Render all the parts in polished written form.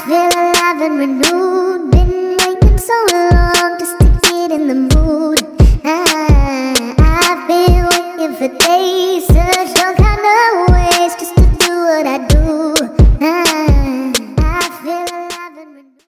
feel alive and renewed. Been waiting so long just to get in the mood. I've been waiting for days, searched all kind of ways just to do what I do. I feel alive and renewed.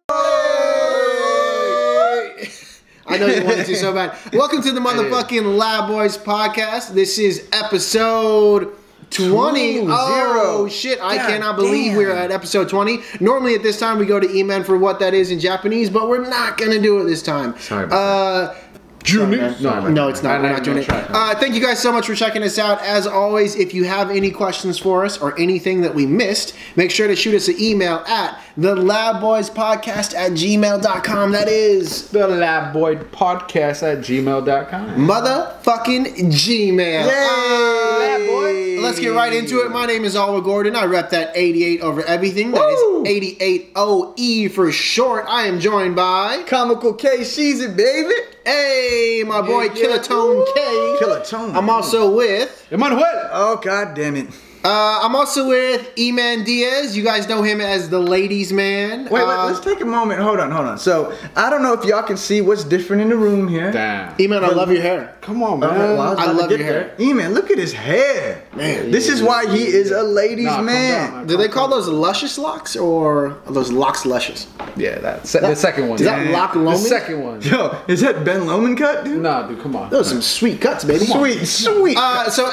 I know you wanted to so bad. Welcome to the motherfucking Lab Boys podcast. This is episode 20. Oh shit, I cannot believe we're at episode 20. Normally at this time we go to E-Man for what that is in Japanese, but we're not gonna do it this time. Sorry about that. No, it's not. We're not doing it. Thank you guys so much for checking us out. As always, if you have any questions for us or anything that we missed, make sure to shoot us an email at thelabboyspodcast@gmail.com. That is thelabboypodcast@gmail.com. motherfucking Gmail. Lab Boy. Let's get right into it. My name is Alwa Gordon. I rep that 88 over everything. That is 88OE for short. I am joined by Comical K, she's it, baby. Hey, my boy Kilotone K. Kilotone. I'm also with Emmanuel. Oh, god damn it. I'm also with E-Man Diaz. You guys know him as the ladies man. Wait, let's take a moment. Hold on. So, I don't know if y'all can see what's different in the room here. Damn. E-Man, I love your hair. Come on, man. I love your hair. E-Man, look at his hair. Man. This is why he is a ladies man. Do they call those luscious locks or are those locks luscious? Yeah, the second one. Is that Lock Loman? The second one. Yo, is that Ben Loman cut, dude? Nah, dude, come on. Those are some sweet cuts, baby. Sweet. So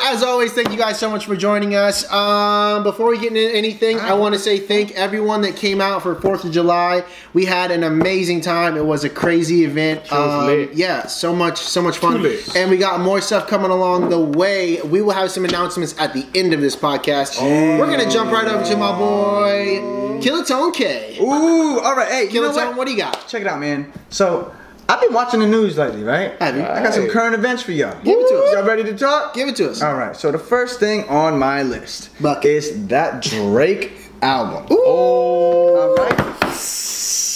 as always, thank you guys so much for joining us. Before we get into anything, I want to say thank everyone that came out for 4th of July. We had an amazing time. It was a crazy event. Yeah, so much fun. And we got more stuff coming along the way. We will have some announcements at the end of this podcast. We're gonna jump right over to my boy Kilotone K. Ooh, all right. Hey, Kilotone, what do you got? Check it out, man. So, I've been watching the news lately, right? Have you? I got some current events for y'all. Give it to us. Y'all ready to talk? Give it to us. All right. So the first thing on my list Bucket. is that Drake album. Ooh. All right.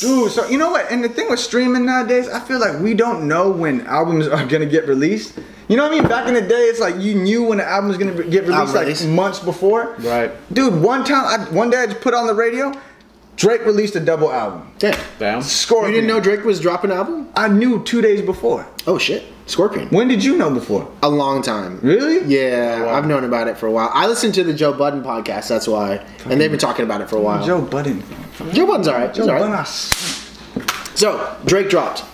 Dude, so you know what? And the thing with streaming nowadays, I feel like we don't know when albums are gonna get released. You know what I mean? Back in the day, it's like you knew when the album was gonna get released like months before. Right. Dude, one day I just put on the radio, Drake released a double album. Damn. Scorpion. You didn't know Drake was dropping an album? I knew 2 days before. Oh shit. Scorpion. When did you know before? A long time. Really? Yeah, Oh, wow. I've known about it for a while. I listened to the Joe Budden podcast, that's why. And they've been talking about it for a while. Joe Budden. Joe Budden's alright. Joe He's alright. Budden. So, Drake dropped.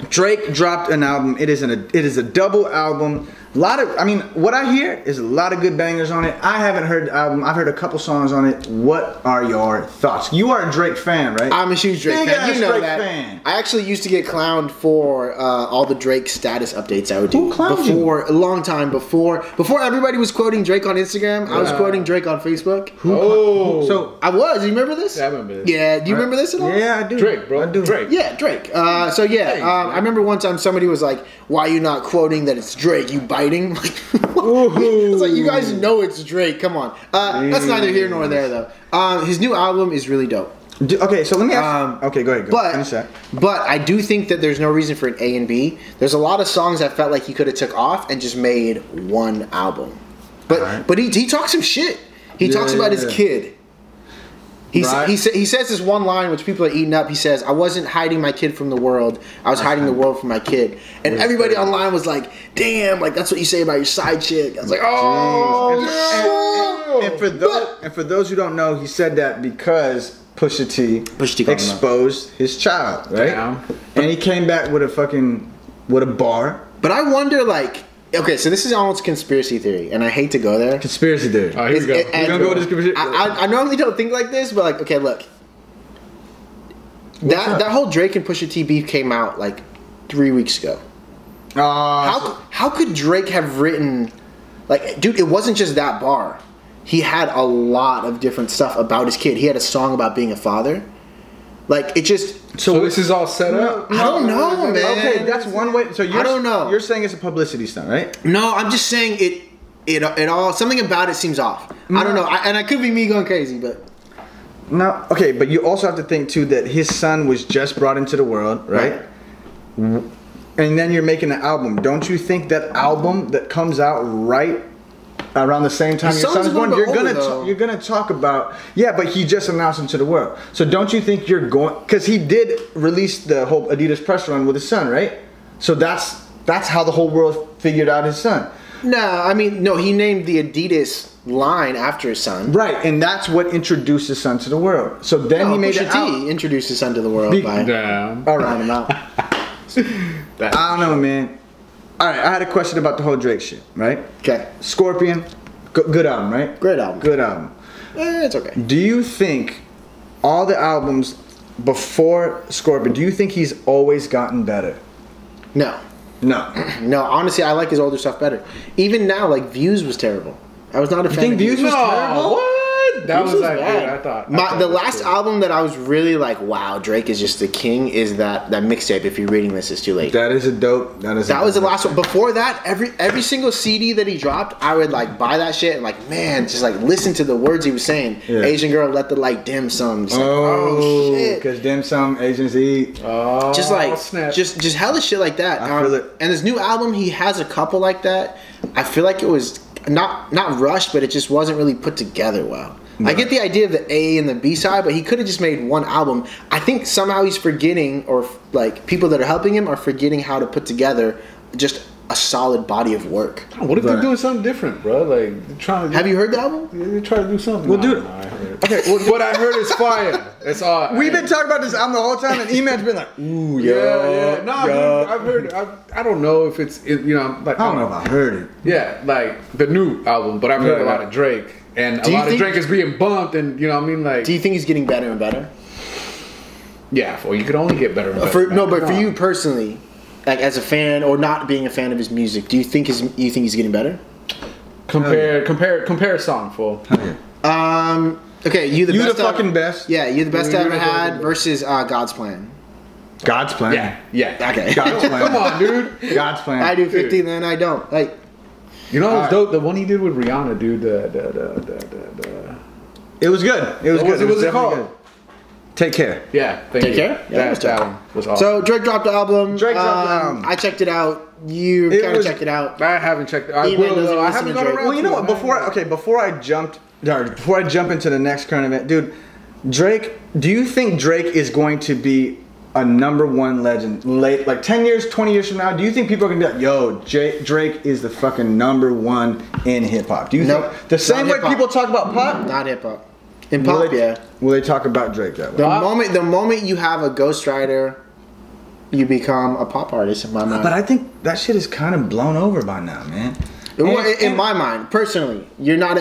Drake dropped an album. It is a double album. What I hear is a lot of good bangers on it. I haven't heard the album. I've heard a couple songs on it. What are your thoughts? You are a Drake fan, right? I'm a huge Drake fan. You know Drake that. fan. I actually used to get clowned for all the Drake status updates I would do. Who clowned before a long time before everybody was quoting Drake on Instagram. I was quoting Drake on Facebook. So I was. You remember this? Yeah, I remember this. Yeah. Do you remember this at all? yeah, I do. Drake, bro. I do. Drake. Yeah, Drake. I remember one time somebody was like, "Why are you not quoting that it's Drake? You biting?" It's like, you guys know it's Drake. Come on. That's neither here nor there, though. His new album is really dope. Okay, so let me ask. Okay, go ahead. Finish that. But I do think that there's no reason for an A and B. There's a lot of songs I felt like he could have took off and just made one album. But he talks some shit. He talks about his kid. He says this one line which people are eating up. He says, "I wasn't hiding my kid from the world. I was hiding the world from my kid." And everybody online was like, "Damn, like that's what you say about your side chick." I was like, "Oh." And for those who don't know, he said that because Pusha T exposed his child, right? Damn. And he came back with a bar. But I wonder, like, okay, so this is almost conspiracy theory, and I hate to go there. Conspiracy theory. Oh, here we go. We're gonna go with this conspiracy. I normally don't think like this, but like, okay, look. That whole Drake and Pusha T beef came out like 3 weeks ago. How could Drake have written, like, dude, it wasn't just that bar. He had a lot of different stuff about his kid. He had a song about being a father. Like, it just... So this is all set up? I don't know, man. Okay, that's one way. So I don't know. You're saying it's a publicity stunt, right? No, I'm just saying it all... Something about it seems off. I don't know. And I could be me going crazy, but... No, okay, but you also have to think, too, that his son was just brought into the world, right? And then you're making an album. Don't you think that album that comes out right around the same time His your son son's is a born, little you're bit older, though. you're gonna talk about but he just announced him to the world. So don't you think you're going because he did release the whole Adidas press run with his son, right? So that's how the whole world figured out his son. No, I mean, no, he named the Adidas line after his son. Right, and that's what introduced his son to the world. So then he made Pusha it out. T introduced his son to the world by Damn. All calling right. him out. I don't know, man. All right, I had a question about the whole Drake shit, right? Okay, Scorpion, good album, right? great album. Good album. It's okay. Do you think all the albums before Scorpion, do you think he's always gotten better? No, No. no. Honestly, I like his older stuff better. Even now, like Views was terrible. I was not a fan. think of Views was terrible? What? That Views was like, bad. dude, I thought. The last album that I was really like, wow, Drake is just the king. Is that mixtape? If you're reading this, it's too late. That is a dope. That was The last one. Before that, every single CD that he dropped, I would like buy that shit and like, man, just like listen to the words he was saying. Yeah. Asian girl, let the light dim some. Just like, Oh, shit. because dim sum Asians eat. Oh, Just like snap. just hella shit like that. I feel it. And this new album, he has a couple like that. I feel like it was not rushed, but it just wasn't really put together well. I get the idea of the A and the B side, but he could have just made one album. I think somehow he's forgetting, or like people that are helping him are forgetting how to put together just a solid body of work. What if Right. they're doing something different, bro? Like they're trying to. Have you heard the album? They're trying to do something. Well, Nah, dude- nah, I heard. Okay, well, what I heard is fire. That's all. We've been talking about this album the whole time, and E-Man's been like, ooh, Yeah. No, dude, I've heard. I don't know if it's you know like I don't know if I heard it. Yeah, like the new album, but I've heard Right, a lot right. of Drake, and a Do you lot of think- Drake is being bumped, and you know what I mean, like Do you think he's getting better and better? yeah, well, you could only get better. And better man. But Come for on. you personally, like as a fan or not being a fan of his music, do you think he's getting better? compare a song, fool. Okay, you the You best the I've- fucking best. Yeah, you the best I You ever the had fucking versus God's Plan. God's plan. Yeah. Okay. God's plan. Come on, dude. God's plan. I do 50, then I don't. Like, You know what was Alright. dope? The one he did with Rihanna, dude. It was good. It was What good. was it definitely called? good. Take care. Yeah. Thank Take you. Care? Yeah, that was that dope. one was awesome. so Drake dropped the album. Drake dropped the album. I checked it out. You It kind of was- checked it out. I haven't checked it. I E-Man will. doesn't I listen haven't to got Drake. around. Well, you know to what? it, man. Before I jump into the next current event, dude, Drake. Do you think Drake is going to be a number one legend like 10 years, 20 years from now? Do you think people are gonna be like, yo, Drake is the fucking number one in hip hop? Do you Nope. think the same Not way hip-hop. people talk about pop? Not hip hop. In Will pop, they, yeah. Will they talk about Drake that way? The moment you have a ghostwriter, you become a pop artist in my mind. But I think that shit is kind of blown over by now, man. In my mind, personally, you're not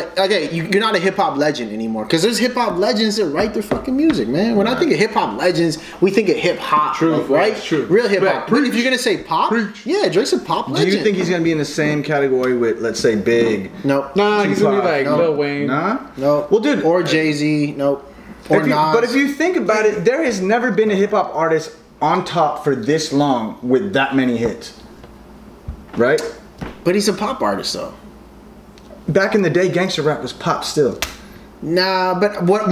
you're not a hip hop legend anymore. Because there's hip hop legends that write their fucking music, man. When I think of hip hop legends, we think of hip hop, True, like, right? that's true. Real hip hop. Right, But if you're gonna say pop, Preach. yeah, Drake's a pop Do legend. you think he's gonna be in the same category with, let's say, Big? Nope. Nah, he's gonna be Tupac, like no. Lil Wayne. Nah. Nope. Well, dude, Or Jay-Z. Nope. Or If you- Nas. but if you think about it, there has never been a hip hop artist on top for this long with that many hits, right? But he's a pop artist, though. Back in the day, gangster rap was pop still. Nah, but what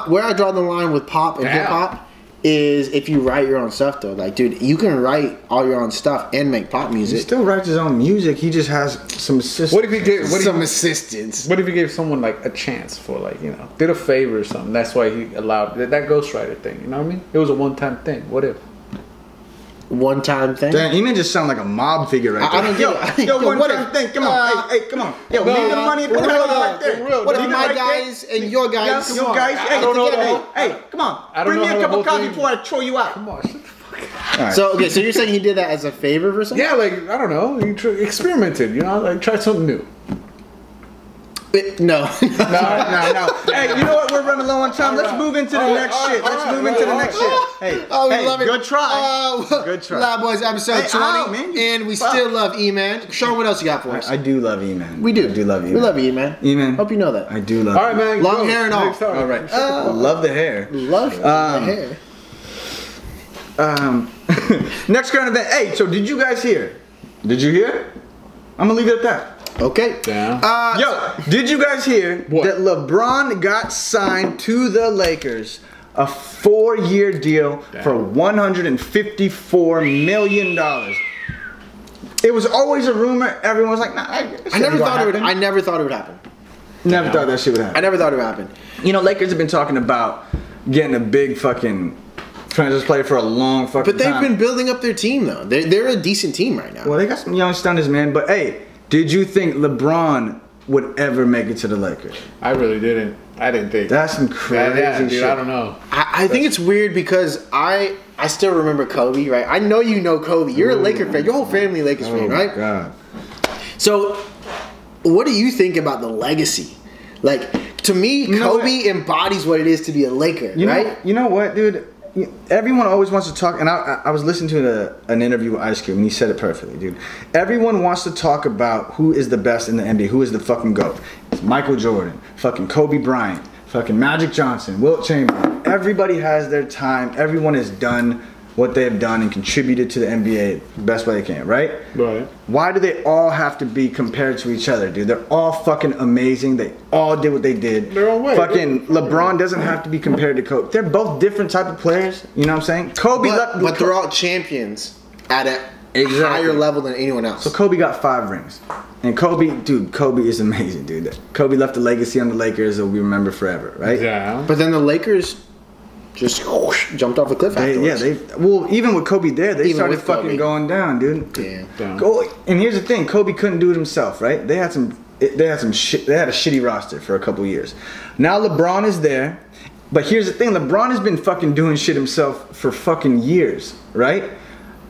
where I draw the line with pop and Damn. hip hop is if you write your own stuff, though. Like, dude, you can write all your own stuff and make pop He music. still writes his own music. He just has some assistance. What if he gave? Some assistance. What if he gave someone like a chance for like did a favor or something? That's why he allowed that ghostwriter thing. You know what I mean? It was a one-time thing. What if? One-time thing. Damn, Eamon just sound like a mob figure right there. I don't get it. Yo, Yo, one what time if- thing. Come on, hey, come on. Yo, leave the money. Put the money right there. What if Leave it my right guys there. and your guys? Your guys. Hey, don't know the hey, whole- hey, come on. I don't Bring me know a how cup the of whole coffee thing- before I throw you out. Come on, shut the fuck up. So okay, so you're saying he did that as a favor for something? Yeah, like I don't know. He experimented. Like tried something new. No. No. Hey, you know what? We're running low on time. Let's move into the next shit. Let's move into the next shit. Hey, Oh, we hey, love it. good try. Good try. Loud Boys episode Hey, 20, ow, man. and we Fuck. still love E-Man. Sean, what else you got for us? I do love E-Man. We do. I do love E-Man. We love E-Man. E-Man. Hope you know that. I do love All right, man. Long go. hair and all. Next topic. All right. Love the hair. Love the hair. Next current event. Hey, so did you guys hear? Did you hear? I'm gonna leave it at that. Okay. Yeah. Yo, did you guys hear What? that LeBron got signed to the Lakers? A 4-year deal for $154 million. It was always a rumor. Everyone was like, nah. I never thought it would. I never thought it would happen. Never thought that shit would happen. I never thought it would happen. You know, Lakers have been talking about getting a big fucking franchise player for a long fucking But they've time. been building up their team though. They're a decent team right now. Well, they got some young stunners, man. But hey, did you think LeBron would ever make it to the Lakers? I really didn't. I didn't think. That's some crazy dude, shit. I don't know. I think it's weird because I still remember Kobe, right? I know you know Kobe. You're a Laker fan. Your whole family Lakers fan, right? Oh, God. So, what do you think about the legacy? Like, to me, Kobe embodies what it is to be a Laker, right? You know what, dude? Everyone always wants to talk, and I was listening to an interview with Ice Cube, and he said it perfectly, dude. Everyone wants to talk about who is the best in the NBA, who is the fucking GOAT. It's Michael Jordan, fucking Kobe Bryant, fucking Magic Johnson, Wilt Chamberlain. Everybody has their time. Everyone has done what they have done and contributed to the NBA the best way they can, right? Right. Why do they all have to be compared to each other, dude? They're all fucking amazing. They all did what they did. Their own way. Fucking LeBron doesn't have to be compared to Kobe. They're both different type of players. You know what I'm saying? Kobe, But they're all champions at a higher level than anyone else. So Kobe got 5 rings. And Kobe is amazing, dude. Kobe left a legacy on the Lakers that we remember forever, right? Yeah. But then the Lakers just jumped off a cliff afterwards. Well, even with Kobe there, they Even started with fucking Kobe. going down, dude. Yeah. And here's the thing, Kobe couldn't do it himself, right? They had a shitty roster for a couple years. Now LeBron is there, but here's the thing, LeBron has been fucking doing shit himself for fucking years, right?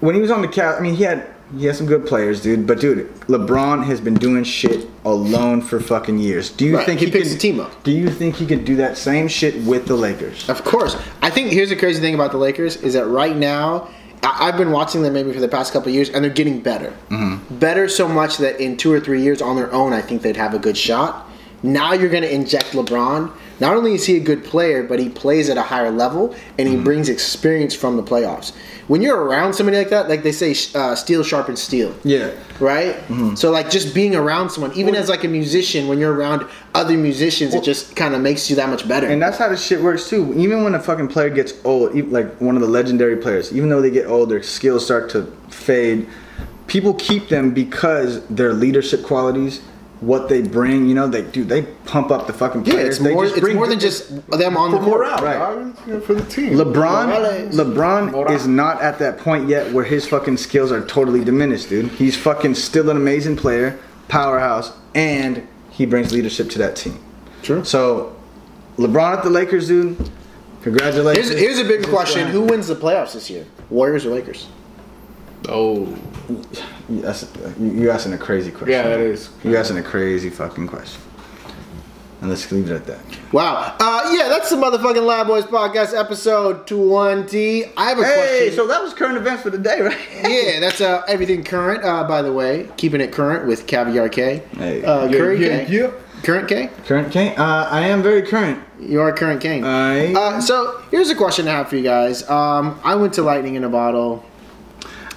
When he was on the Cavs, I mean, he had some good players, dude. But dude, LeBron has been doing shit alone for fucking years. Do you think he picks the team up? Do you think he could do that same shit with the Lakers? Of course. I think here's the crazy thing about the Lakers is that right now, I've been watching them maybe for the past couple of years, and they're getting better. Mm-hmm. Better so much that in 2 or 3 years on their own, I think they'd have a good shot. Now you're going to inject LeBron. Not only is he a good player, but he plays at a higher level, and he brings experience from the playoffs. When you're around somebody like that, like they say, steel sharpens steel. Yeah. Right? Mm-hmm. So, like, just being around someone, even as, like, a musician, when you're around other musicians, it just kind of makes you that much better. And that's how this shit works, too. Even when a fucking player gets old, like one of the legendary players, even though they get old, their skills start to fade, people keep them because their leadership qualities, what they bring, you know, they pump up the fucking players. Yeah, it's more than just them on the court. Right. For the team. LeBron is not at that point yet where his fucking skills are totally diminished, dude. He's fucking still an amazing player, powerhouse, and he brings leadership to that team. True. So, LeBron at the Lakers, dude, congratulations. Here's a bigger question. Who wins the playoffs this year? Warriors or Lakers? Oh. You're asking a crazy question. Yeah, that is. You're asking a crazy fucking question. And let's leave it at that. Wow. Yeah, that's the motherfucking Lab Boys Podcast episode 2-1-T. I have a question. Hey, so that was current events for the day, right? Yeah, that's everything current, by the way. Keeping it current with Caviar K. Hey. Current K? Yeah. Current K? Current Kane? I am very current. You are Current Kane. So, here's a question I have for you guys. I went to Lightning in a Bottle.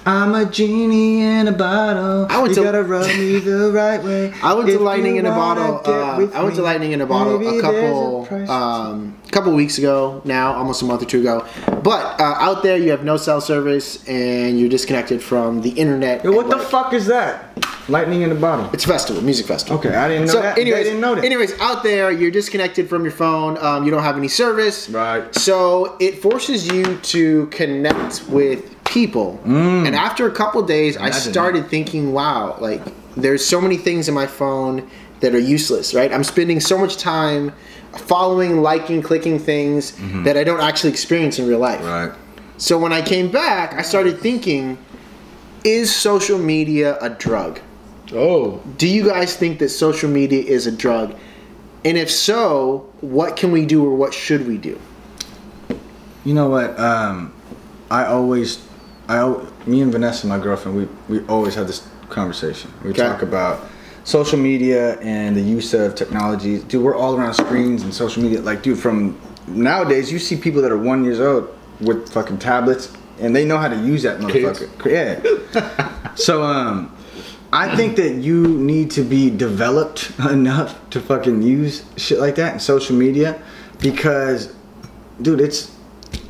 I'm a genie in a bottle. You gotta rub me the right way. I went to Lightning in a Bottle. I went to Lightning in a Bottle a couple weeks ago now, almost a month or two ago. But out there, you have no cell service and you're disconnected from the internet. Yo, what the fuck is that? Lightning in a Bottle. It's a festival, music festival. Okay, I didn't know that. Anyways, I didn't know that. Anyways, out there, you're disconnected from your phone. You don't have any service. Right. So it forces you to connect with people. And after a couple days, I started thinking, wow, like there's so many things in my phone that are useless, right? I'm spending so much time following, liking, clicking things that I don't actually experience in real life. Right. So when I came back, I started thinking, is social media a drug? Oh. Do you guys think that social media is a drug? And if so, what can we do or what should we do? You know what? Me and Vanessa, my girlfriend, we always have this conversation. We talk about social media and the use of technology. Dude, we're all around screens and social media. Like, dude, from nowadays, you see people that are 1 year old with fucking tablets, and they know how to use that motherfucker. Yeah. So, I think that you need to be developed enough to fucking use shit like that in social media because, dude, it's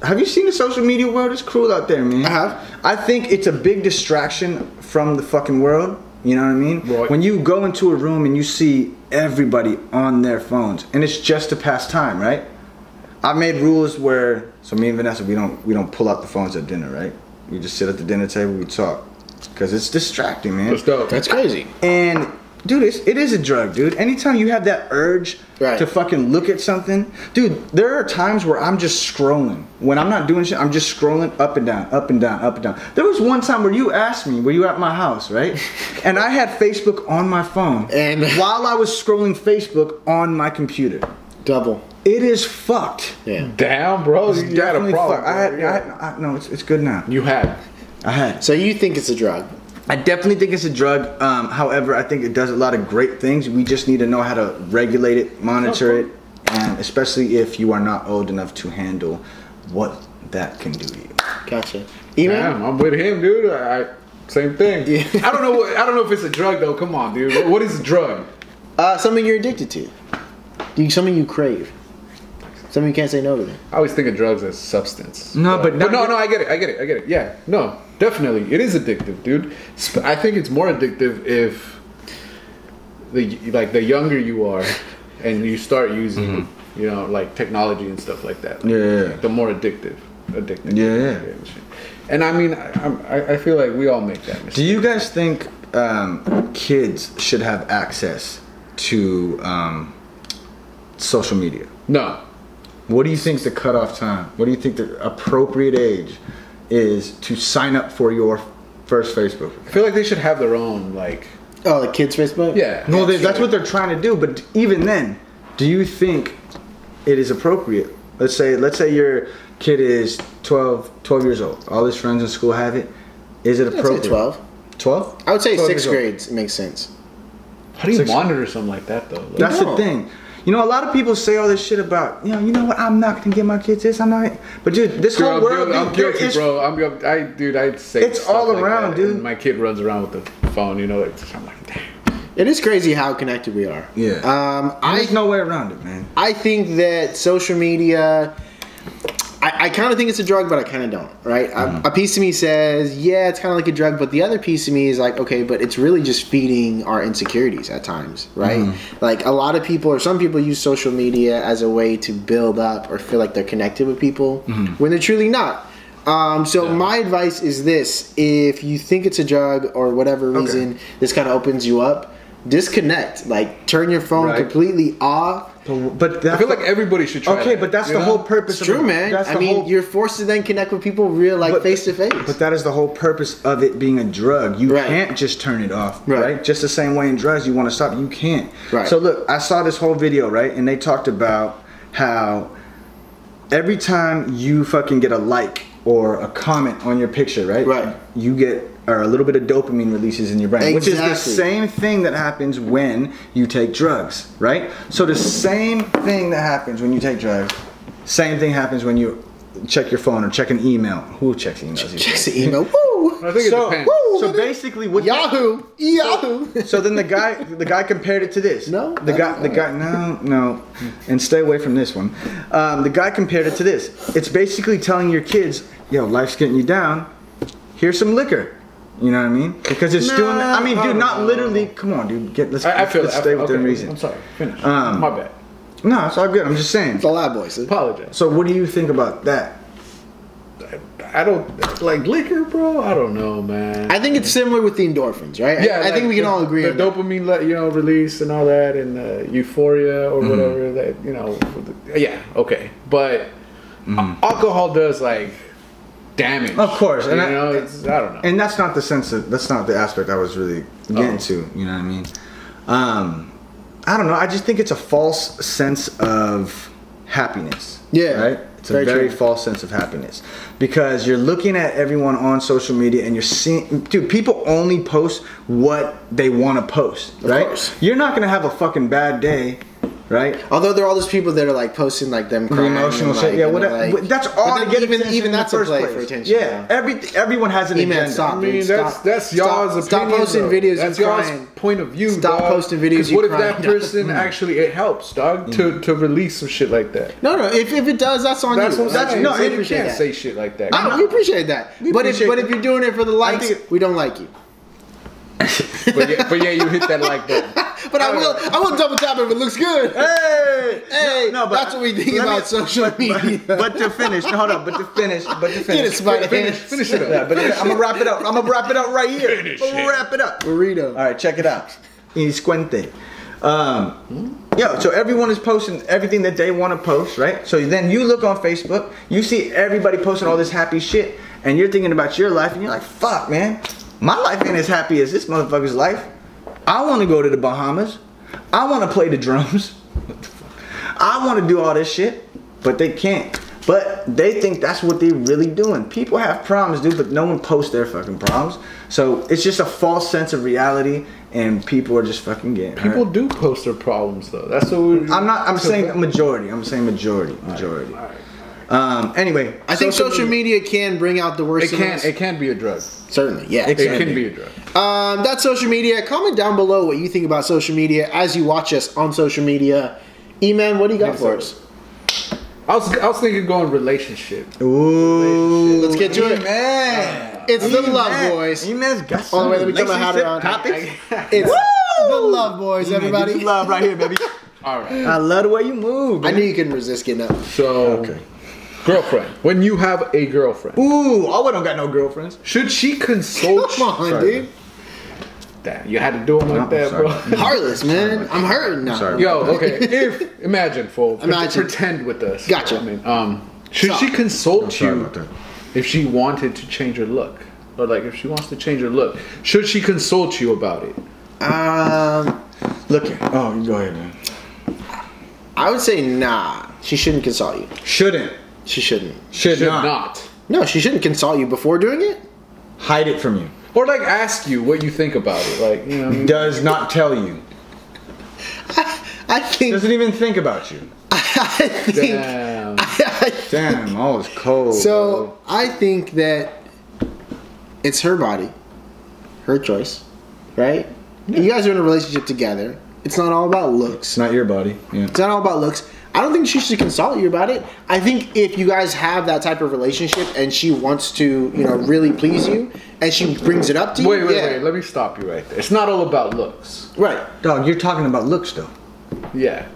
have you seen the social media world? It's cruel out there, man. I have. I think it's a big distraction from the fucking world. You know what I mean? Right. When you go into a room and you see everybody on their phones, and it's just to pass time, right? I've made rules where, so me and Vanessa, we don't pull out the phones at dinner, right? We just sit at the dinner table, we talk, because it's distracting, man. Let's go. That's crazy. And dude, it is a drug, dude. Anytime you have that urge Right. to fucking look at something, dude, there are times where I'm just scrolling. When I'm not doing shit, I'm just scrolling up and down, up and down, up and down. There was one time where you asked me, were you at my house, right? And I had Facebook on my phone, And- while I was scrolling Facebook on my computer. Double. It is fucked. Yeah. Damn, bro. It's You had a definitely problem. fucked. bro. No, it's good now. You had. I had. So you think it's a drug? I definitely think it's a drug. However, I think it does a lot of great things. We just need to know how to regulate it, monitor it, and especially if you are not old enough to handle what that can do to you. Gotcha. Even Damn, I'm with him, dude. Same thing. Yeah. I don't know. I don't know if it's a drug though. Come on, dude. What is a drug? something you're addicted to. Something you crave. Something you can't say no to. I always think of drugs as substance. No, but no, I get it. Yeah, no, definitely, it is addictive, dude. I think it's more addictive if the younger you are, and you start using, you know, like technology and stuff like that. Like, Yeah. the more addictive. Yeah. And I mean, I feel like we all make that mistake. Do you guys think kids should have access to social media? No. What do you think the cutoff time? What do you think the appropriate age is to sign up for your first Facebook? I feel like they should have their own, like, Oh, the kids' Facebook? yeah. No, yeah, that's sure. what they're trying to do. But even then, do you think it is appropriate? Let's say your kid is 12 years old. All his friends in school have it. Is it I'd say appropriate? 12. 12? I would say 12 sixth years old. grades makes sense. How do you 6 monitor something like that, though? Like, That's No. the thing. You know, a lot of people say all this shit about, you know what? I'm not gonna get my kids this. I'm not. But dude, this whole world, I'm dude, there guilty, is- bro. I'd say It's stuff all like around, that, dude. and my kid runs around with the phone, you know. I'm like, damn. It is crazy how connected we are. Yeah. There's I no way around it, man. I think that social media. I kind of think it's a drug, but I kind of don't, right? A piece of me says, yeah, it's kind of like a drug, but the other piece of me is like, okay, but it's really just feeding our insecurities at times, right? Like a lot of people, or some people, use social media as a way to build up or feel like they're connected with people when they're truly not. So my advice is this: if you think it's a drug or whatever reason, this kind of opens you up, disconnect. Like turn your phone Right. completely off. But I feel like everybody should try. okay, that, but that's you the know? whole purpose. It's of true, it. man. That's I the mean, whole- you're forced to then connect with people real, like face to face. But that is the whole purpose of it being a drug. You Right. can't just turn it off, Right. right. Just the same way in drugs, you want to stop, you can't. Right. So look, I saw this whole video, right, and they talked about how every time you fucking get a like or a comment on your picture, right? Right. You get a little bit of dopamine releases in your brain, which is the Exactly. same thing that happens when you take drugs, right? So the same thing that happens when you take drugs, same thing happens when you check your phone or check an email. Who checks emails? these Checks days? the email. Woo! I think it So, depends. so basically, what Yahoo! Yahoo! so then the guy compared it to this. No, the guy. No, and stay away from this one. The guy compared it to this. It's basically telling your kids, "Yo, life's getting you down. Here's some liquor." You know what I mean? Because it's doing. I mean, dude, not literally. Come on, dude. Let's stay within reason. I'm sorry. Finish. Um, My bad. No, it's all good. I'm just saying. It's a lot, boys. Apologize. So, what do you think about that? I don't like liquor, bro. I don't know, man. I think it's similar with the endorphins, right? I like think we can all agree the on that. dopamine, release and all that, and euphoria or whatever that, yeah, okay. But alcohol does like damage. Of course, and I don't know. And that's not the aspect I was really getting to. You know what I mean? I don't know. I just think it's a false sense of happiness. Yeah, right. It's a very very true. false sense of happiness because you're looking at everyone on social media and you're seeing, dude, people only post what they want to post, right? course. You're not gonna have a fucking bad day right? Although there are all those people that are like posting like them The crying emotional and, shit, like, yeah. and Whatever. they're, like, That's all but to get even attention in that's the a first play place. for attention. Yeah, everyone has an E-man, agenda. stop. I mean, Dude, that's y'all's opinion. Stop posting though. videos. That's you y'all's crying. point of view. Stop dog. posting videos. 'Cause You what if crying. that person actually it helps, dog, to release some shit like that? No, if it does, that's on That's you. what I'm saying. no, So we you appreciate can't that. say shit like that. No, we appreciate that. But if you're doing it for the likes, think we don't like you. but yeah, you hit that like button. But I will double tap if it looks good. Hey, No, but that's what we think about social media. But to finish, hold up. But to finish, Get it, Spider. Finish it up. Yeah, but I'm gonna wrap it up. I'm gonna wrap it up right here. Finish I'm gonna it. wrap it up. Burrito. All right, check it out. Iscuente. So everyone is posting everything that they want to post, right? So then you look on Facebook, you see everybody posting all this happy shit, and you're thinking about your life, and you're like, fuck, man, my life ain't as happy as this motherfucker's life. I want to go to the Bahamas. I want to play the drums. I want to do all this shit, but they can't. But they think that's what they're really doing. People have problems, dude, but no one posts their fucking problems. So it's just a false sense of reality, and people are just fucking getting hurt. People do post their problems though. That's what we're. I'm saying majority. I'm saying majority. Anyway, I think social media can bring out the worst. It can be a drug. Certainly, yeah. It can be a drug. That's social media. Comment down below what you think about social media as you watch us on social media. E-Man, what do you got for us? I was thinking going relationship. ooh, Let's get to it. man. It's the Love Boys. E-man's got Oh, some wait, let me turn my hat relationship around. topics. It's the Love Boys, everybody. This is love right here, baby. All right. I love the way you move. I Baby. knew you couldn't resist getting up. So, girlfriend. When you have a girlfriend, Ooh, I don't got no girlfriends. should she consult? Come on, Sorry. dude. Damn, you had to do it like that, sorry. bro. Heartless, man. I'm hurting now. Sorry. Yo, okay. If imagine, fool. Imagine. Pretend with us. Gotcha. I mean, should Stop. she consult sorry you about that. if she wanted to change her look, or like if she wants to change her look? Should she consult you about it? Look here. Oh, you go ahead, man. I would say nah. She shouldn't consult you. Shouldn't. She shouldn't. Should, Should not. not. No, she shouldn't consult you before doing it. Hide it from you. Or like ask you what you think about it. Like, you know what I mean? Does not tell you. I think. Doesn't even think about you. I think. Damn. Damn, I was cold. So I think that it's her body, her choice, right? You guys are in a relationship together. It's not all about looks. it's not your body. Yeah. It's not all about looks. I don't think she should consult you about it. I think if you guys have that type of relationship and she wants to, really please you, and she brings it up to you, Wait. Let me stop you right there. It's not all about looks. right? Dog, you're talking about looks though. Yeah.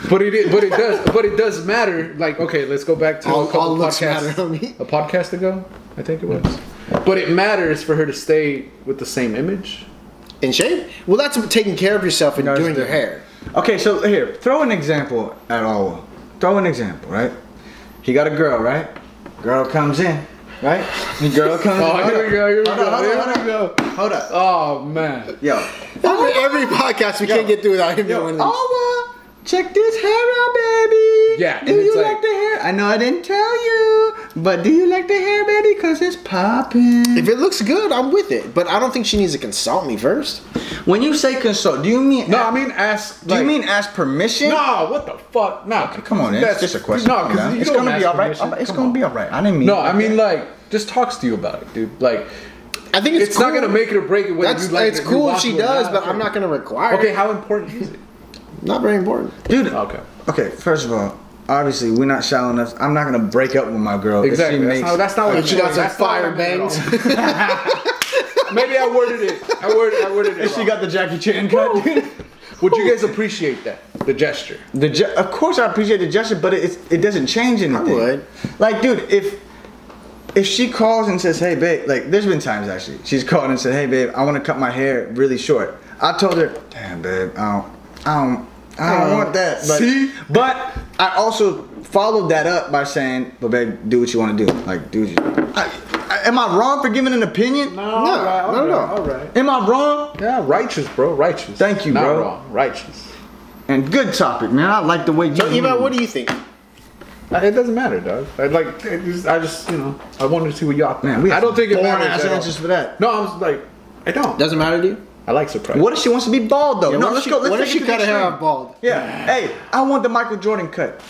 But it does matter. Like, okay, let's go back to All a couple looks podcasts. matter, homie. A podcast ago, I think it was. But it matters for her to stay with the same image. In shape? Well, that's taking care of yourself and No, it's doing your different. hair. Okay, so here, throw an example at all. Throw an example, right? He got a girl, right? Girl comes in, right? The girl comes in. Oh, here we go. Hold up. Oh man. Yo. Every podcast we can't get through without him doing one of these. Awa, check this hair out, baby. Yeah, Do and it's you like- like the hair? I know I didn't tell you, but do you like the hair, baby? Because it's popping. If it looks good, I'm with it. But I don't think she needs to consult me first. When you say consult, do you mean No, I mean ask. do you mean ask permission? No, what the fuck? No, Come on, it's just a question. No, because it's gonna be all right. It's gonna be all right. I didn't mean. No, it I like mean that. like just talks to you about it, dude. Like I think it's it's cool. not gonna make it or break it. Whether That's you like it's it, you cool if want she to or does, not. but I'm not gonna require. Okay, it. how important is it? Not very important. dude. Okay. Okay, first of all, obviously we're not shallow enough. I'm not gonna break up with my girl. if Exactly. She That's makes, not what If she got some that's not fire what I meant bangs. at all. Maybe I worded it. I worded it. If she wrong. got the Jackie Chan cut, dude. Would you guys appreciate that? The gesture. Of course I appreciate the gesture, but it doesn't change anything. would. Like, dude, if she calls and says, "Hey, babe," like there's been times actually she's called and said, "Hey, babe, I want to cut my hair really short." I told her, "Damn, babe, I don't want that." But, See? but I also followed that up by saying, "But babe, do what you want to do. Like, do what you." Am I wrong for giving an opinion? No. All right. Am I wrong? Yeah, righteous, bro. Righteous. Thank you, Not bro. wrong. Righteous. And good topic, man. I like the way you. So, Eva, what do you think? It doesn't matter, dog. I just, I wanted to see what y'all think. Man, we I don't think it boring matters ass at all. answers for that. No, I was like, I don't. Doesn't matter to you? I like surprise. What if she wants to be bald though? Yeah, No, what if let's she- go. Let's what if take she it to the cut her hair extreme. off bald? Yeah. Hey, I want the Michael Jordan cut.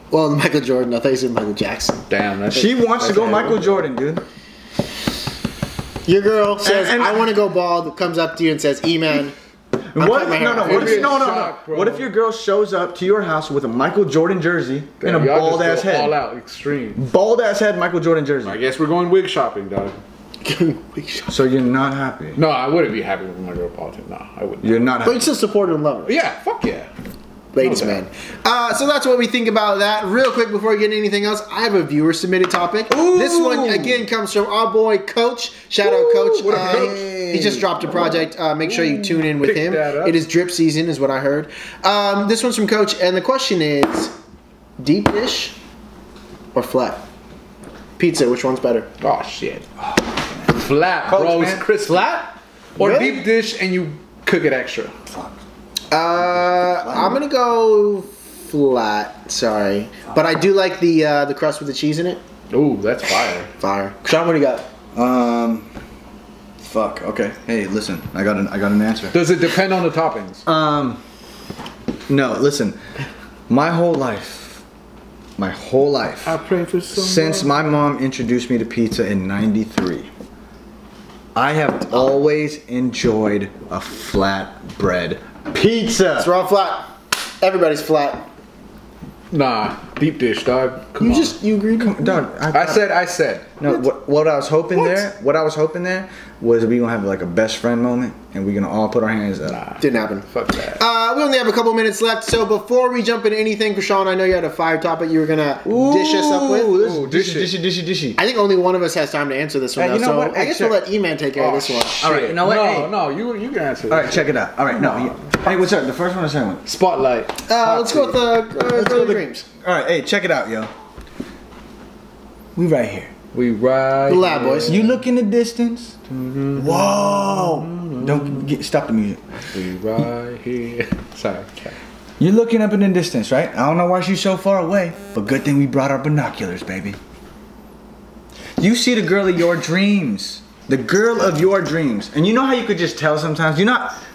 Well, Michael Jordan. I thought you said Michael Jackson. Damn, that's She wants to go Michael Jordan, dude. Your girl says, And- "I want to go bald." Comes up to you and says, "E-man." What? cutting my hair No, no. off. What It'd be if a no, no, shock, no? bro. What if your girl shows up to your house with a Michael Jordan jersey and a Y'all bald just ass go head? All out extreme. Bald ass head, Michael Jordan jersey. I guess we're going wig shopping, dog. So you're not happy. No, I wouldn't be happy with my girl politics. No, I wouldn't. You're not But you happy. still support her and love her. Yeah, fuck yeah. Ladies, No man. So that's what we think about that. Real quick before we get into anything else, I have a viewer submitted topic. Ooh. This one again comes from our boy Coach. Shout out Coach. what up, Coach? He just dropped a project. Make sure you tune in with Pick him. that up. It is drip season, is what I heard. This one's from Coach, and the question is: deep dish or flat pizza? Which one's better? Oh shit. Flat, Coach, bro. man. It's crispy. Flat Or Really? deep dish and you cook it extra. I'm gonna go flat. Sorry, but I do like the crust with the cheese in it. Ooh, that's fire. Fire. Sean, what do you got? Fuck. Okay. Hey, listen. I got an answer. Does it depend on the toppings? No. Listen. My whole life. I pray for some. Since my mom introduced me to pizza in '93, I have always enjoyed a flatbread pizza. We're all flat. Everybody's flat. Nah, deep dish, dog. Come on. You agreed. Dog, I said. no. What I was hoping there. What I was hoping there was we gonna have like a best friend moment, and we're gonna all put our hands up. Didn't happen. Fuck that. We only have a couple minutes left, so before we jump into anything, Krishan, I know you had a fire topic you were gonna dish us up with. Ooh, Dishy. I think only one of us has time to answer this one, Hey, you though, know so what? I Hey, guess check- we'll let E-Man take care of this one. All right, you know what? No, Hey. you can answer. All right, check it out. All right, no. Hey, what's up? The first one or second one? Spotlight. Let's go with the Girl of Dreams. All right, hey, check it out, yo. We right here. We ride. The Lab Boys. You look in the distance. Whoa! Don't stop the music. We ride here. Sorry. You're looking up in the distance, right? I don't know why she's so far away, but good thing we brought our binoculars, baby. You see the girl of your dreams. The girl of your dreams. And you know how you could just tell sometimes?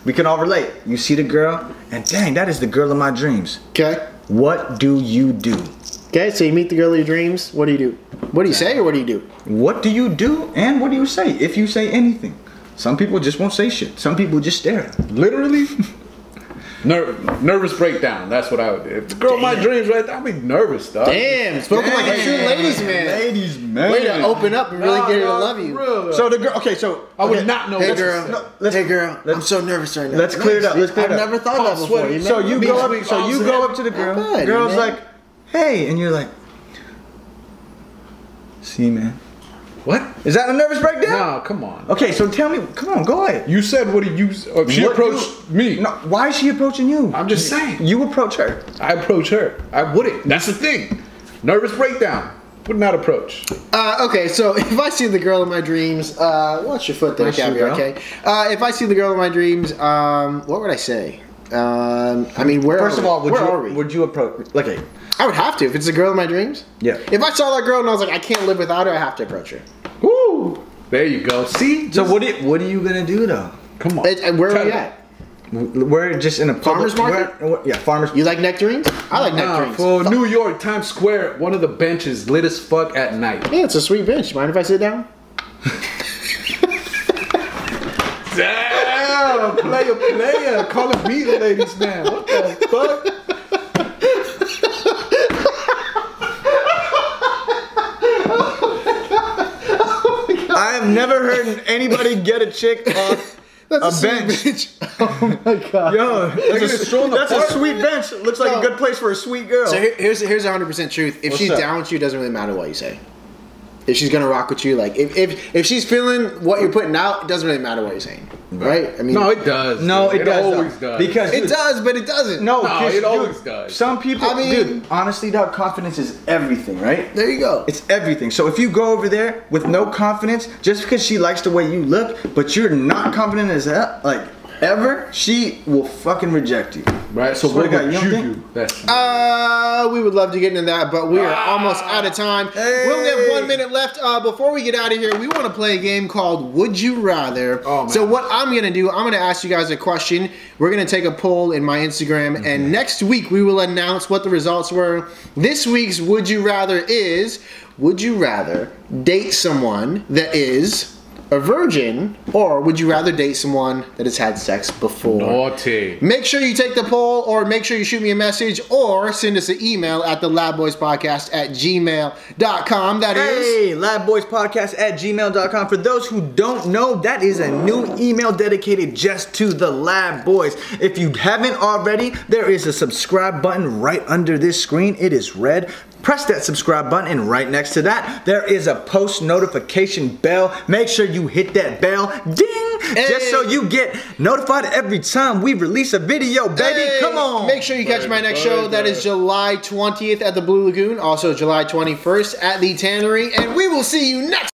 We can all relate. You see the girl, and dang, that is the girl of my dreams. Okay. What do you do? Okay, so you meet the girl of your dreams. What do you do? What do you say or what do you do? What do you do, and what do you say, if you say anything? Some people just won't say shit. Some people just stare at them. Literally. Nervous breakdown. That's what I would do. If the girl of my dreams right there, I'd be nervous, dog. Damn, spoken like a true ladies man. Ladies, man. Way to open up and really get her to love you. So the girl, okay, so I would okay, not know Hey what to girl, say. hey girl, I'm so nervous right now. Let's clear it up. Let's clear I've it up. never thought that before. sweaty. So you Be go sweet, up. So you awesome. go up to the girl. Not bad, Girl's man. like, "Hey," and you're like, "See, man, What? is that a nervous breakdown?" No, come on. Okay, so tell me. Come on, go ahead. You said what do you? She What approached me. No, why is she approaching you? I'm just saying. You approach her. I approach her. I wouldn't. That's the thing. Nervous breakdown. Would not approach. Okay, so if I see the girl of my dreams, watch your foot there, Watch your Gabby, girl. okay? If I see the girl of my dreams, what would I say? I mean, where First are of all, where are we? would you approach? Okay, I would have to. If it's the girl of my dreams? Yeah. If I saw that girl and I was like, I can't live without her, I have to approach her. Woo! There you go. See? so what are you gonna do though? Come on. Where are Tell we me. at? We're just in a Farmer's market? Yeah, farmers. You like nectarines? I like Nah, nectarines. for New York, Times Square, one of the benches lit as fuck at night. Yeah, it's a sweet bench. Mind if I sit down? Damn! Player. Call it me the ladies man. What the fuck? I have never heard anybody get a chick off That's a sweet bench. Oh my god. Yo, that's a park. sweet bench. Looks like No. a good place for a sweet girl. So here's 100% truth. If What's she's up? down with you, it doesn't really matter what you say. If she's gonna rock with you, like if she's feeling what you're putting out, it doesn't really matter what you're saying, right? I mean, No, it does. No, dude. it does. always though. does. Because it dude, does, but it doesn't. No, No, 'cause, it dude, always does. Some people, I mean- dude, honestly, dog, confidence is everything, right? There you go. It's everything. So if you go over there with no confidence, just because she likes the way you look, but you're not confident as hell, like, ever, she will fucking reject you. Right. So Swear what to God, would you you don't do? That's We would love to get into that, but we are almost out of time. Hey. We only have 1 minute left. Before we get out of here, we want to play a game called Would You Rather. Oh, man. So what I'm going to do, I'm going to ask you guys a question. We're going to take a poll in my Instagram, and next week we will announce what the results were. This week's Would You Rather is, would you rather date someone that is a virgin, or would you rather date someone that has had sex before? naughty. Make sure you take the poll, or make sure you shoot me a message, or send us an email at thelabboyspodcast@gmail.com. That is... Hey, labboyspodcast@gmail.com. For those who don't know, that is a new email dedicated just to the Lab Boys. If you haven't already, there is a subscribe button right under this screen. It is red. Press that subscribe button, and right next to that, there is a post notification bell. Make sure you hit that bell, ding, just so you get notified every time we release a video, baby. Hey, come on. Make sure you catch my next show. That is July 20th at the Blue Lagoon. Also July 21st at the Tannery. And we will see you next